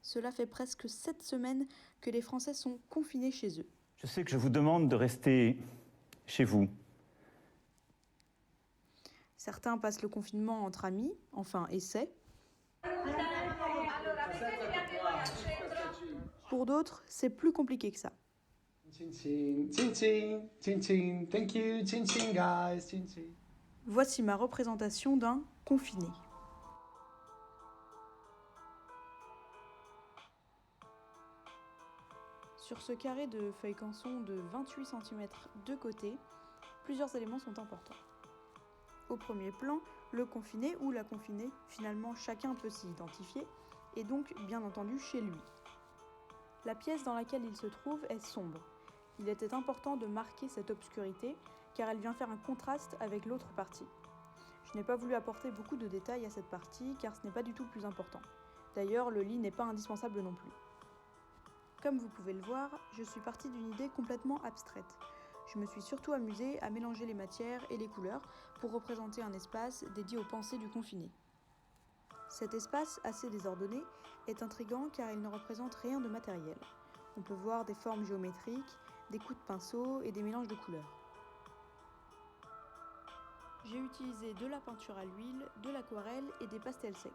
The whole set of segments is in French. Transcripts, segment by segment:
Cela fait presque 7 semaines que les Français sont confinés chez eux. Je sais que je vous demande de rester chez vous. Certains passent le confinement entre amis, enfin essaient. Pour d'autres, c'est plus compliqué que ça. Chin chin, chin chin, chin chin, thank you, chin chin guys, chin chin. Voici ma représentation d'un confiné. Sur ce carré de feuilles canson de 28 cm de côté, plusieurs éléments sont importants. Au premier plan, le confiné ou la confinée, finalement chacun peut s'y identifier, est donc bien entendu chez lui. La pièce dans laquelle il se trouve est sombre. Il était important de marquer cette obscurité car elle vient faire un contraste avec l'autre partie. Je n'ai pas voulu apporter beaucoup de détails à cette partie car ce n'est pas du tout le plus important. D'ailleurs, le lit n'est pas indispensable non plus. Comme vous pouvez le voir, je suis partie d'une idée complètement abstraite. Je me suis surtout amusée à mélanger les matières et les couleurs pour représenter un espace dédié aux pensées du confiné. Cet espace, assez désordonné, est intriguant car il ne représente rien de matériel. On peut voir des formes géométriques, des coups de pinceau et des mélanges de couleurs. J'ai utilisé de la peinture à l'huile, de l'aquarelle et des pastels secs.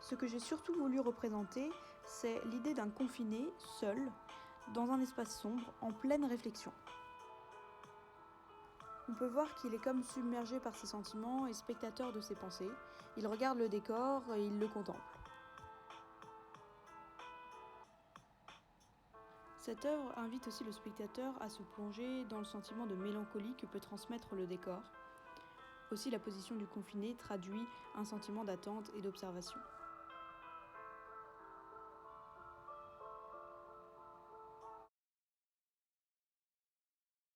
Ce que j'ai surtout voulu représenter, c'est l'idée d'un confiné, seul, dans un espace sombre, en pleine réflexion. On peut voir qu'il est comme submergé par ses sentiments et spectateur de ses pensées. Il regarde le décor et il le contemple. Cette œuvre invite aussi le spectateur à se plonger dans le sentiment de mélancolie que peut transmettre le décor. Aussi, la position du confiné traduit un sentiment d'attente et d'observation.